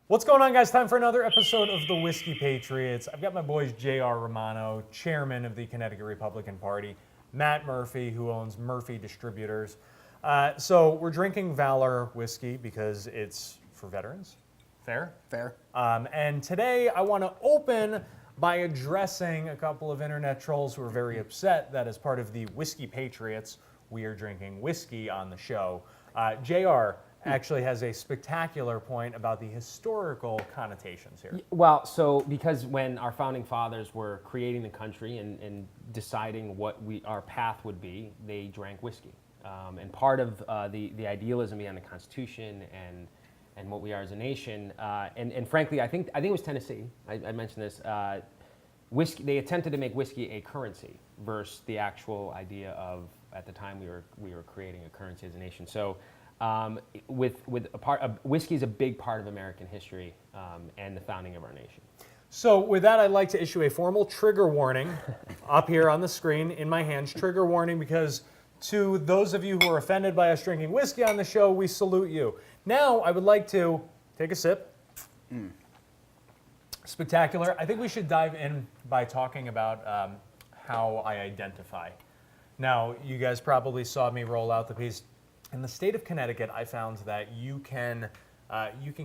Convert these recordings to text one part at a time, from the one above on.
What's going on, guys? Time for another episode of the Whiskey Patriots. I've got my boys J.R. Romano, chairman of the Connecticut Republican Party, Matt Murphy, who owns Murphy Distributors. So we're drinking Valor whiskey because it's for veterans. Fair? Fair. And today I want to open by addressing a couple of internet trolls who are very upset that as part of the Whiskey Patriots, we are drinking whiskey on the show. J.R. actually has a spectacular point about the historical connotations here. Well, so because when our founding fathers were creating the country and deciding what our path would be, they drank whiskey. And part of the idealism behind the Constitution and what we are as a nation, and frankly, I think it was Tennessee. I mentioned this. Whiskey. They attempted to make whiskey a currency versus the actual idea of at the time we were creating a currency as a nation. So. Whiskey is a big part of American history and the founding of our nation. So with that, I'd like to issue a formal trigger warning up here on the screen in my hands. Trigger warning, because to those of you who are offended by us drinking whiskey on the show, we salute you. Now, I would like to take a sip. Spectacular. I think we should dive in by talking about how I identify. Now, you guys probably saw me roll out the piece. In the state of Connecticut, I found that you can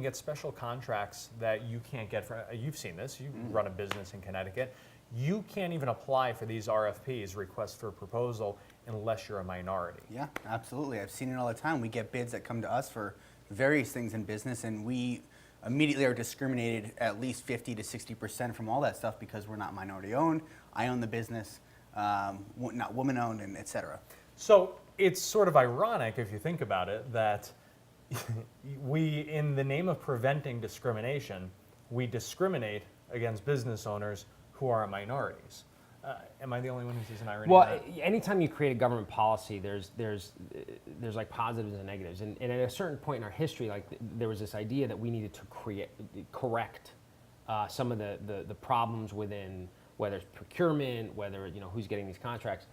get special contracts that you can't get from. You've seen this. You run a business in Connecticut. You can't even apply for these RFPs, requests for proposal, unless you're a minority. Yeah, absolutely. I've seen it all the time. We get bids that come to us for various things in business, and we immediately are discriminated at least 50 to 60% from all that stuff because we're not minority owned. I own the business, not woman owned, and et cetera. So it's sort of ironic, if you think about it, that we, in the name of preventing discrimination, we discriminate against business owners who are minorities. Am I the only one who sees an irony? Well, anytime you create a government policy, there's like positives and negatives, and at a certain point in our history, like there was this idea that we needed to correct some of the problems within, whether it's procurement, whether who's getting these contracts.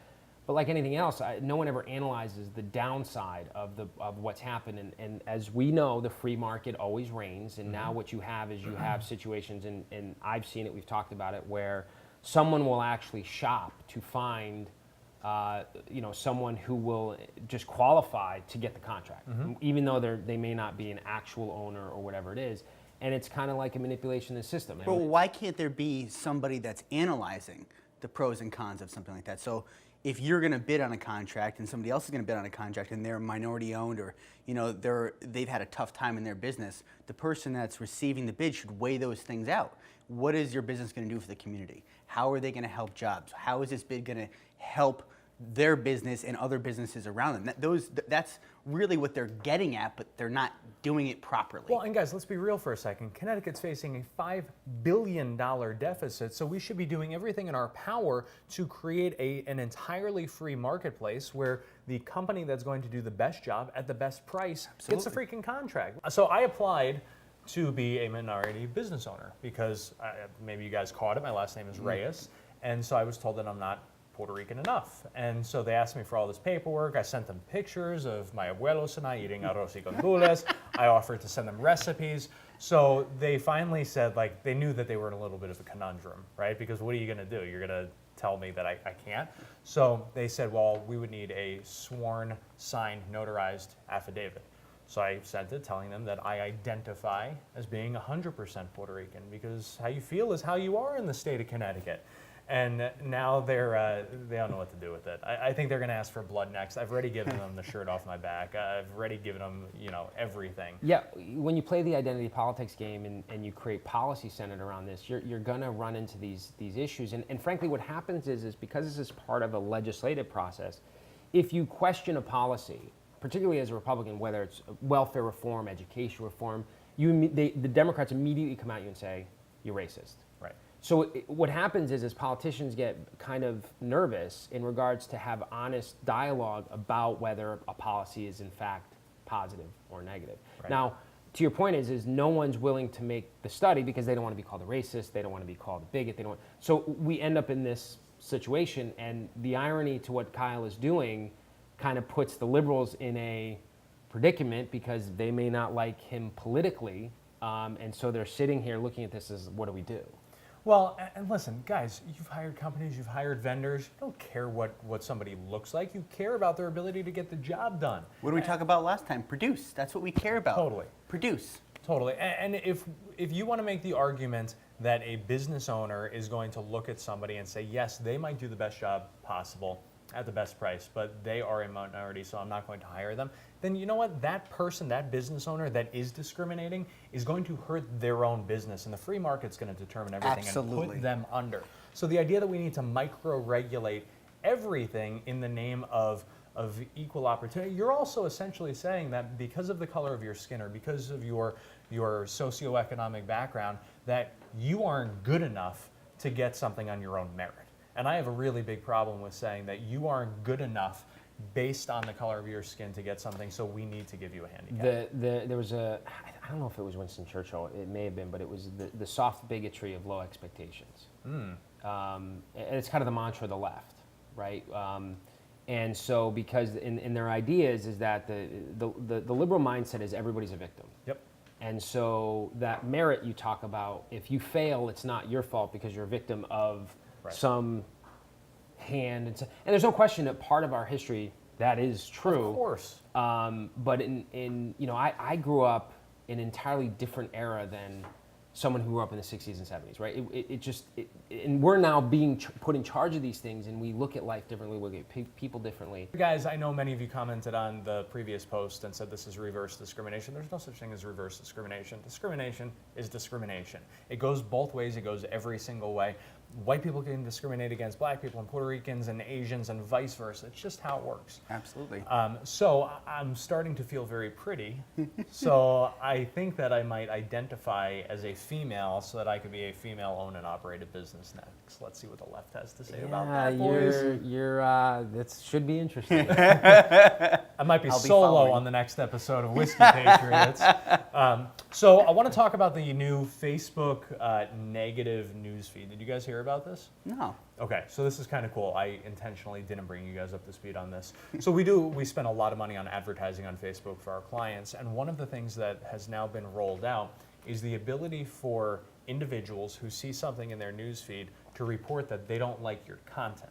But like anything else, no one ever analyzes the downside of what's happened. And as we know, the free market always reigns. And now what you have is you have situations, and I've seen it, we've talked about it, where someone will actually shop to find someone who will just qualify to get the contract, even though they may not be an actual owner or whatever it is. And it's kind of like a manipulation of the system. But why can't there be somebody that's analyzing the pros and cons of something like that? So if you're going to bid on a contract and somebody else is going to bid on a contract and they're minority owned, or they've had a tough time in their business, the person that's receiving the bid should weigh those things out. What is your business going to do for the community? How are they going to help jobs? How is this bid going to help their business and other businesses around them? That's really what they're getting at, but they're not doing it properly. Well, and guys, let's be real for a second. Connecticut's facing a $5 billion deficit, so we should be doing everything in our power to create an entirely free marketplace where the company that's going to do the best job at the best price gets a freaking contract. So I applied to be a minority business owner because maybe you guys caught it. My last name is Reyes, and so I was told that I'm not Puerto Rican enough. And so they asked me for all this paperwork. I sent them pictures of my abuelos and I eating arroz y gandules. I offered to send them recipes. So they finally said, like, they knew that they were in a little bit of a conundrum, right? Because what are you going to do? You're going to tell me that I can't? So they said, well, we would need a sworn, signed, notarized affidavit. So I sent it telling them that I identify as being 100% Puerto Rican because how you feel is how you are in the state of Connecticut. And now they don't know what to do with it. I think they're going to ask for blood next. I've already given them the shirt off my back. I've already given them, everything. Yeah, when you play the identity politics game and you create policy centered around this, you're going to run into these issues. And frankly, what happens is because this is part of a legislative process, if you question a policy, particularly as a Republican, whether it's welfare reform, education reform, the Democrats immediately come at you and say, you're racist. Right. So what happens is politicians get kind of nervous in regards to have honest dialogue about whether a policy is in fact positive or negative. Right. Now, to your point is no one's willing to make the study because they don't want to be called a racist, they don't want to be called a bigot, so we end up in this situation, and the irony to what Kyle is doing kind of puts the liberals in a predicament because they may not like him politically, And so they're sitting here looking at this as, what do we do? Well, and listen, guys, you've hired companies, you've hired vendors. You don't care what somebody looks like. You care about their ability to get the job done. What did we talk about last time? Produce. That's what we care about. Totally. Produce. Totally. And if you want to make the argument that a business owner is going to look at somebody and say, yes, they might do the best job possible at the best price, but they are a minority, so I'm not going to hire them, then you know what? That person, that business owner that is discriminating is going to hurt their own business, and the free market's going to determine everything Absolutely. and put them under. So the idea that we need to micro-regulate everything in the name of equal opportunity, you're also essentially saying that because of the color of your skin or because of your socioeconomic background, that you aren't good enough to get something on your own merit. And I have a really big problem with saying that you aren't good enough based on the color of your skin to get something, so we need to give you a handicap. There was I don't know if it was Winston Churchill, it may have been, but it was the soft bigotry of low expectations. And it's kind of the mantra of the left, right? And so because in their ideas is that the liberal mindset is everybody's a victim. Yep. And so that merit you talk about, if you fail, it's not your fault because you're a victim of some hand. And there's no question that part of our history that is true. Of course. But I grew up in an entirely different era than someone who grew up in the 60s and 70s, right? And we're now being put in charge of these things, and we look at life differently, we look at people differently. Guys, I know many of you commented on the previous post and said this is reverse discrimination. There's no such thing as reverse discrimination. Discrimination is discrimination. It goes both ways. It goes every single way. White people can discriminate against black people and Puerto Ricans and Asians and vice versa. It's just how it works. Absolutely. So I'm starting to feel very pretty. So I think that I might identify as a female so that I could be a female-owned and operated business next. Let's see what the left has to say about that, boys. That should be interesting. I might be solo following. on the next episode of Whiskey Patriots. So I want to talk about the new Facebook negative news feed. Did you guys hear about this? No. Okay, so this is kind of cool. I intentionally didn't bring you guys up to speed on this. So we spend a lot of money on advertising on Facebook for our clients, and one of the things that has now been rolled out is the ability for individuals who see something in their news feed to report that they don't like your content.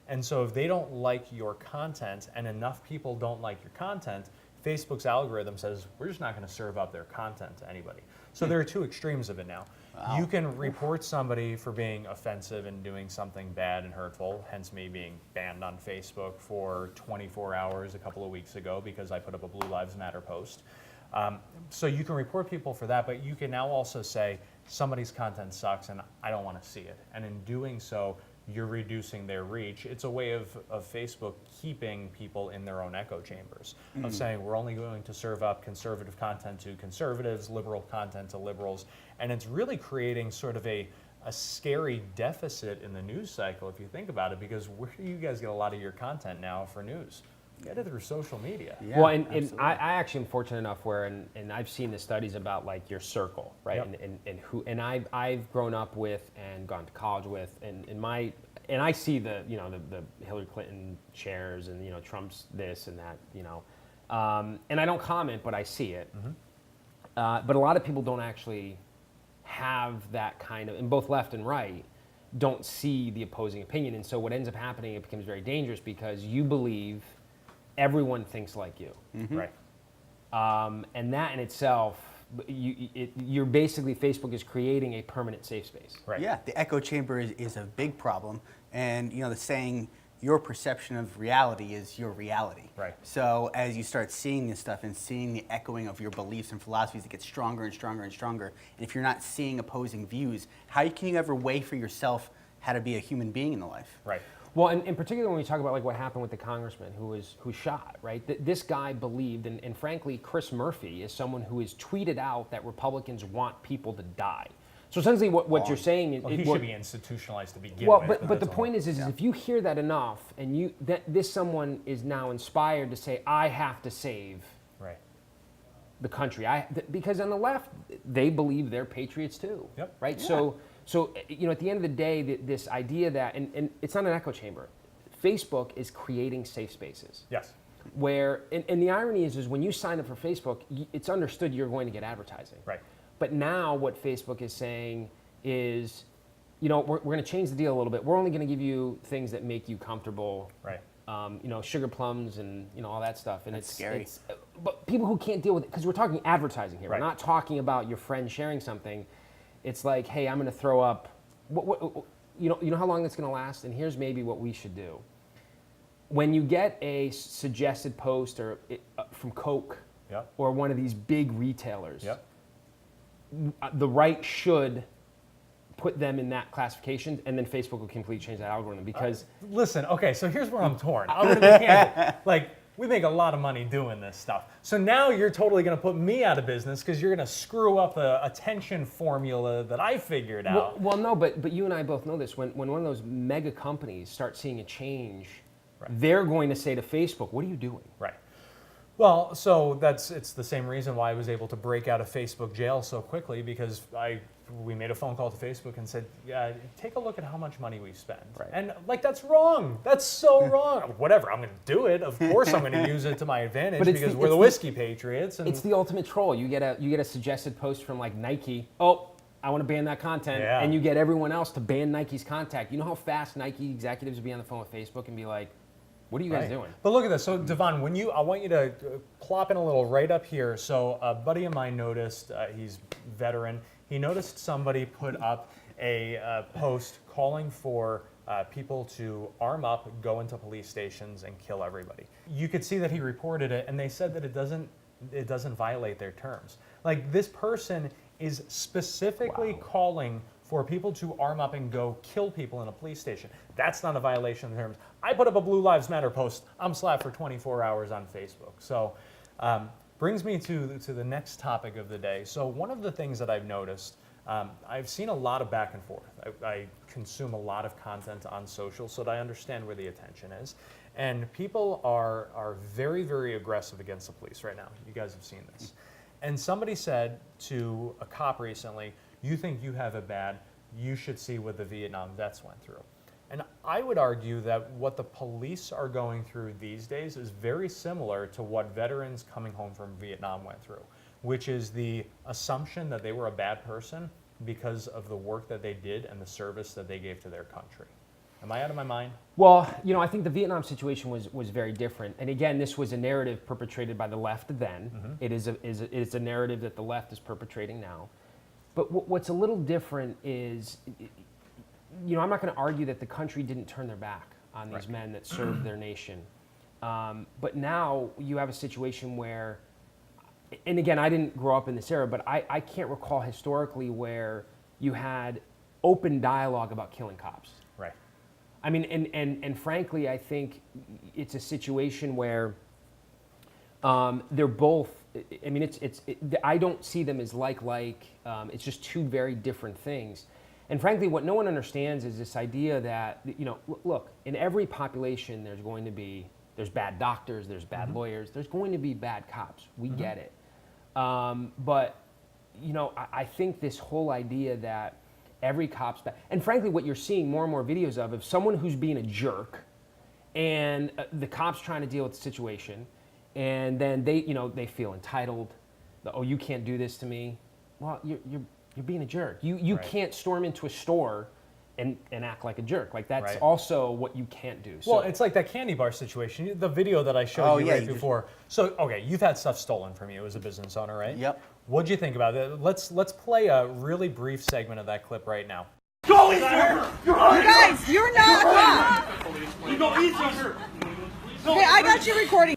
And so if they don't like your content and enough people don't like your content, Facebook's algorithm says, we're just not going to serve up their content to anybody. So there are two extremes of it now. Wow. You can report somebody for being offensive and doing something bad and hurtful, hence me being banned on Facebook for 24 hours a couple of weeks ago because I put up a Blue Lives Matter post. So you can report people for that, but you can now also say somebody's content sucks and I don't want to see it. And in doing so, you're reducing their reach. It's a way of Facebook keeping people in their own echo chambers, of saying we're only going to serve up conservative content to conservatives, liberal content to liberals, and it's really creating sort of a scary deficit in the news cycle if you think about it, because where do you guys get a lot of your content now for news? You get it through social media. Yeah, well, and I actually am fortunate enough where, and I've seen the studies about like your circle, right? Yep. And I've grown up with and gone to college with, and I see the Hillary Clinton shares and Trump's this and that, and I don't comment, but I see it. But a lot of people don't actually have that kind of, in both left and right, don't see the opposing opinion, and so what ends up happening, it becomes very dangerous because you believe everyone thinks like you, Right. and that in itself, you're basically, Facebook is creating a permanent safe space. Right. Yeah, the echo chamber is a big problem, and the saying your perception of reality is your reality. Right. So as you start seeing this stuff and seeing the echoing of your beliefs and philosophies, it gets stronger and stronger and stronger. And if you're not seeing opposing views, how can you ever weigh for yourself how to be a human being in the life? Right. Well, and in particular, when we talk about like what happened with the congressman who shot, right? This guy believed, and frankly, Chris Murphy is someone who has tweeted out that Republicans want people to die. So essentially, what you're saying is, Well, he should be institutionalized to begin well, with. but the point is if you hear that enough, and this someone is now inspired to say, I have to save Right. the country, because on the left they believe they're patriots too, Yep. right? Yeah. So at the end of the day, this idea that, and it's not an echo chamber, Facebook is creating safe spaces. Yes. Where, and the irony is when you sign up for Facebook, it's understood you're going to get advertising. Right. But now what Facebook is saying is, you know, we're going to change the deal a little bit. We're only going to give you things that make you comfortable. Right. You know, sugar plums and, you know, all that stuff. And That's scary. But people who can't deal with it, because we're talking advertising here. Right. We're not talking about your friend sharing something. It's like, hey, I'm going to throw up, you know how long that's going to last? And here's maybe what we should do. When you get a suggested post or from Coke Yep. or one of these big retailers, Yep. the right should put them in that classification, and then Facebook will completely change that algorithm because Listen, okay, so here's where I'm torn. I'm gonna be candid. Like, we make a lot of money doing this stuff. So now you're totally gonna put me out of business because you're gonna screw up the attention formula that I figured out. well, no, but you and I both know this. When one of those mega companies starts seeing a change, they're going to say to Facebook, "What are you doing?" Right. Well, so it's the same reason why I was able to break out of Facebook jail so quickly, because we made a phone call to Facebook and said, yeah, take a look at how much money we spend. Right. And like, that's wrong. That's so wrong. Whatever, I'm going to do it. Of course I'm going to use it to my advantage because we're the whiskey patriots. And It's the ultimate troll. You get a suggested post from like Nike. Oh, I want to ban that content. Yeah. And you get everyone else to ban Nike's contact. You know how fast Nike executives would be on the phone with Facebook and be like, what are you guys doing? But look at this. So, Devon, I want you to plop in a little right up here. So, a buddy of mine noticed, he's veteran, he noticed somebody put up a post calling for people to arm up, go into police stations, and kill everybody. You could see that he reported it, and they said that it doesn't violate their terms. Like, this person is specifically calling for people to arm up and go kill people in a police station. That's not a violation of the terms. I put up a Blue Lives Matter post, I'm slapped for 24 hours on Facebook. So brings me to the next topic of the day. So one of the things that I've noticed, I've seen a lot of back and forth. I consume a lot of content on social so that I understand where the attention is. And people are very, very aggressive against the police right now. You guys have seen this. And somebody said to a cop recently, you think you have it bad, you should see what the Vietnam vets went through. And I would argue that what the police are going through these days is very similar to what veterans coming home from Vietnam went through, which is the assumption that they were a bad person because of the work that they did and the service that they gave to their country. Am I out of my mind? Well, you know, I think the Vietnam situation was very different. And again, this was a narrative perpetrated by the left then. Mm-hmm. It is a narrative that the left is perpetrating now. But what's a little different is, you know, I'm not going to argue that the country didn't turn their back on these men that served their nation. But now you have a situation where, and again, I didn't grow up in this era, but I can't recall historically where you had open dialogue about killing cops. Right. I mean, and frankly, I think it's a situation where they're both. I mean, I don't see them as like. It's just two very different things. And frankly, what no one understands is this idea that, you know, look, in every population, there's bad doctors, there's bad lawyers, there's going to be bad cops. We get it. But, you know, I think this whole idea that every cop's bad, and frankly, what you're seeing more and more videos of someone who's being a jerk, and the cops trying to deal with the situation, and then they feel entitled. Oh, you can't do this to me. Well, you're being a jerk. You can't storm into a store and act like a jerk. Like that's also what you can't do. So, well, it's like that candy bar situation, the video that I showed you before. So, okay, you've had stuff stolen from you as a business owner, right? Yep. What'd you think about it? Let's play a really brief segment of that clip right now. Go easier! You guys, you're not cop. You go easier. Okay, I got you recording.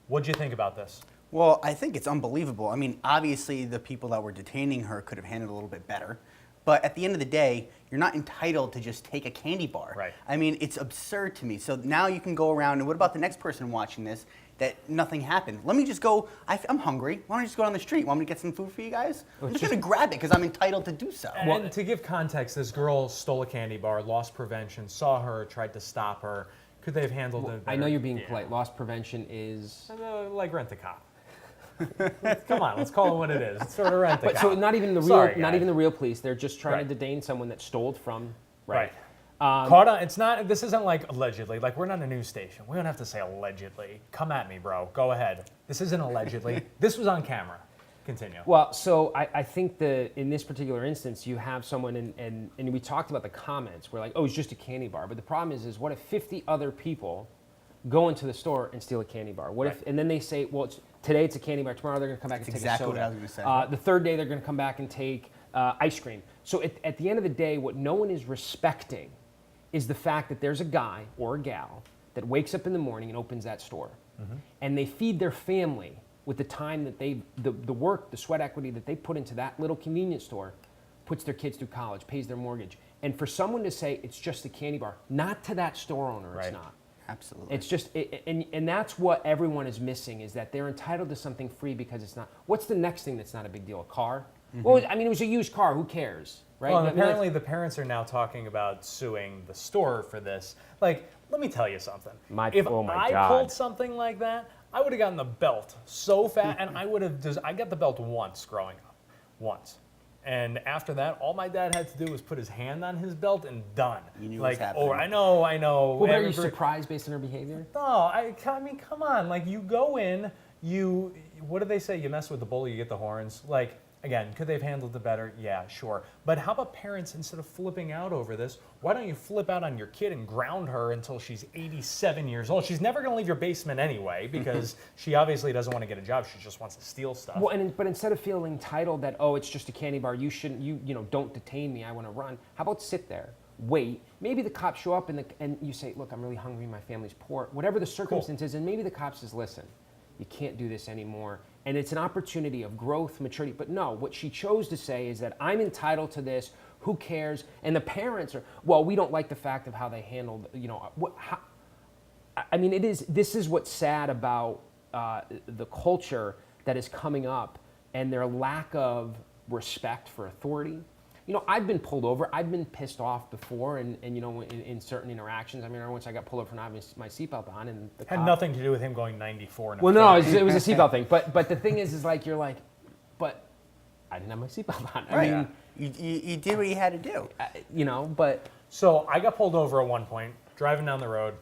What'd you think about this? Well, I think it's unbelievable. I mean, obviously the people that were detaining her could have handled it a little bit better. But at the end of the day, you're not entitled to just take a candy bar. Right. I mean, it's absurd to me. So now you can go around, and what about the next person watching this that nothing happened? Let me just go, I'm hungry. Why don't I just go down the street? Want me to get some food for you guys? I'm just going to grab it because I'm entitled to do so. And to give context, this girl stole a candy bar, lost prevention, saw her, tried to stop her. Could they have handled it better? I know you're being polite. Loss prevention is... like rent-a-cop. Come on, let's call it what it is. It's sort of rent-a-cop. But so not even the real, Sorry, not guys. even the real police. They're just trying to detain someone that stole from. Right. Caught on. It's not. This isn't like allegedly. Like we're not a news station. We don't have to say allegedly. Come at me, bro. Go ahead. This isn't allegedly. This was on camera. Continue. Well, so I think that in this particular instance, you have someone, and we talked about the comments, where like, oh, it's just a candy bar. But the problem is what if 50 other people go into the store and steal a candy bar? What if, and then they say, well, today it's a candy bar, tomorrow they're going to come back and take exactly a soda. what I was going to say. The third day they're going to come back and take ice cream. So at the end of the day, what no one is respecting is the fact that there's a guy or a gal that wakes up in the morning and opens that store. And they feed their family with the time that the work, the sweat equity that they put into that little convenience store, puts their kids through college, pays their mortgage. And for someone to say it's just a candy bar, not to that store owner, it's not. Absolutely. It's just, and that's what everyone is missing, is that they're entitled to something free because it's not. What's the next thing that's not a big deal? A car? Well, I mean, it was a used car. Who cares, right? Well, and I mean, apparently the parents are now talking about suing the store for this. Like, let me tell you something. If I God. pulled something like that, I would have gotten the belt so fat, and I would have. I got the belt once growing up, once. And after that, all my dad had to do was put his hand on his belt and done. You knew like, what was happening. oh, I know. Well, but are you surprised based on her behavior? No, I mean, come on. Like, you go in, what do they say? You mess with the bull, you get the horns. Like, again, could they have handled it better? Yeah, sure. But how about parents, instead of flipping out over this, why don't you flip out on your kid and ground her until she's 87 years old? She's never going to leave your basement anyway, because she obviously doesn't want to get a job. She just wants to steal stuff. Well, but instead of feeling entitled that, oh, it's just a candy bar, you shouldn't, don't detain me, I want to run. How about sit there, wait, maybe the cops show up and you say, look, I'm really hungry, my family's poor, whatever the circumstances, and maybe the cop says, listen, you can't do this anymore. And it's an opportunity of growth, maturity. But no, what she chose to say is that I'm entitled to this. Who cares? And the parents are, well, we don't like the fact of how they handled, this is what's sad about the culture that is coming up and their lack of respect for authority. I've been pulled over. I've been pissed off before, and in certain interactions. I mean, once I got pulled over for not having my seatbelt on, and the had cop, nothing to do with him going 94. Well, no, it was a seatbelt thing. But the thing is like you're like, but I didn't have my seatbelt on. Right. I mean, you did what you had to do. But So I got pulled over at one point, driving down the road,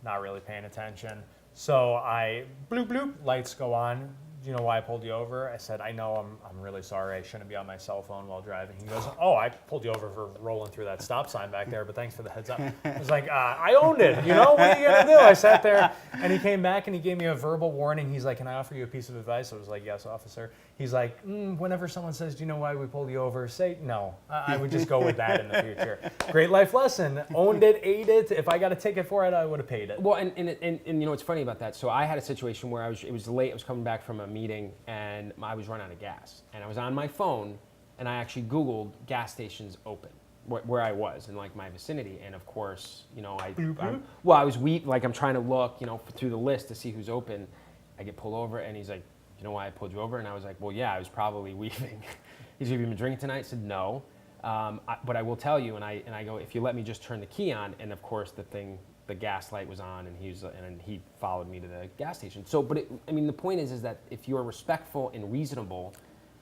not really paying attention. So I, bloop, bloop, lights go on. Do you know why I pulled you over? I said, I know, I'm really sorry. I shouldn't be on my cell phone while driving. He goes, oh, I pulled you over for rolling through that stop sign back there, but thanks for the heads up. I was like, I owned it, what are you going to do? I sat there, and he came back, and he gave me a verbal warning. He's like, can I offer you a piece of advice? I was like, yes, officer. He's like, whenever someone says, do you know why we pulled you over? Say, no. I would just go with that in the future. Great life lesson. Owned it, ate it. If I got a ticket for it, I would have paid it. Well, and what's funny about that? So I had a situation where it was late. I was coming back from a meeting, and I was running out of gas. And I was on my phone, and I actually Googled gas stations open where I was in like my vicinity. And of course, I was I'm trying to look, through the list to see who's open. I get pulled over, and he's like, you know why I pulled you over? And I was like, well, yeah, I was probably weaving. He's like, have you been drinking tonight? I said, no. But I will tell you, and I go, if you let me just turn the key on, and of course the gas light was on, and he followed me to the gas station. So, but the point is that if you're respectful and reasonable,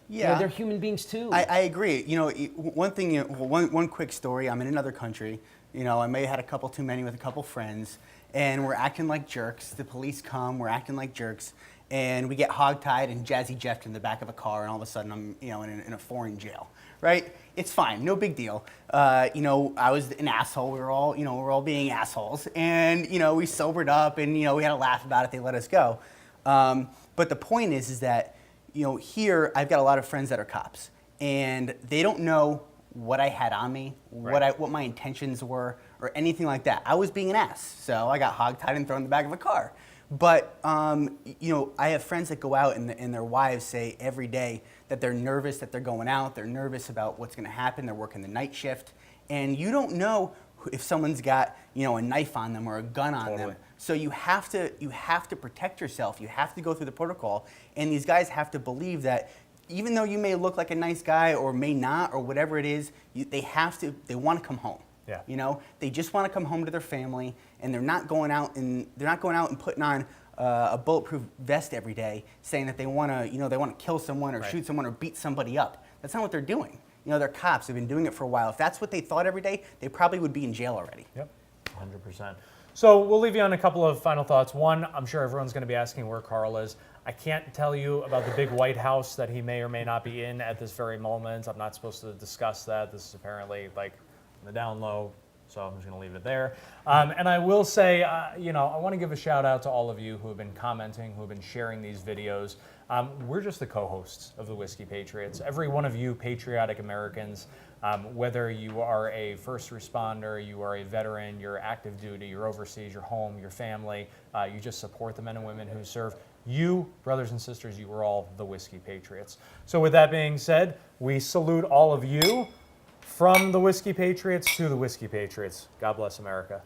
they're human beings too. I agree. One quick story. I'm in another country. I may have had a couple too many with a couple friends, and we're acting like jerks. The police come, we're acting like jerks, and we get hogtied and Jazzy Jeffed in the back of a car, and all of a sudden I'm, in a foreign jail, right? It's fine, no big deal. I was an asshole. We're all being assholes, and we sobered up, and we had a laugh about it. They let us go. But the point is that here I've got a lot of friends that are cops, and they don't know what I had on me, right, what my intentions were, or anything like that. I was being an ass, so I got hogtied and thrown in the back of a car. But I have friends that go out, and their wives say every day that they're nervous that they're going out. They're nervous about what's going to happen. They're working the night shift, and you don't know if someone's got a knife on them or a gun on them. So you have to protect yourself. You have to go through the protocol, and these guys have to believe that even though you may look like a nice guy or may not or whatever it is, they want to come home. Yeah. They just want to come home to their family, and they're not going out and putting on a bulletproof vest every day, saying that they want to kill someone or right, shoot someone or beat somebody up. That's not what they're doing. They're cops. They've been doing it for a while. If that's what they thought every day, they probably would be in jail already. Yep, 100%. So we'll leave you on a couple of final thoughts. One, I'm sure everyone's going to be asking where Carl is. I can't tell you about the big White House that he may or may not be in at this very moment. I'm not supposed to discuss that. This is apparently like in the down low, so I'm just going to leave it there. And I will say, you know, I want to give a shout out to all of you who have been commenting, who have been sharing these videos. We're just the co-hosts of the Whiskey Patriots. Every one of you patriotic Americans, whether you are a first responder, you are a veteran, you're active duty, you're overseas, you're home, your family, you just support the men and women who serve. You, brothers and sisters, you are all the Whiskey Patriots. So with that being said, we salute all of you from the Whiskey Patriots to the Whiskey Patriots. God bless America.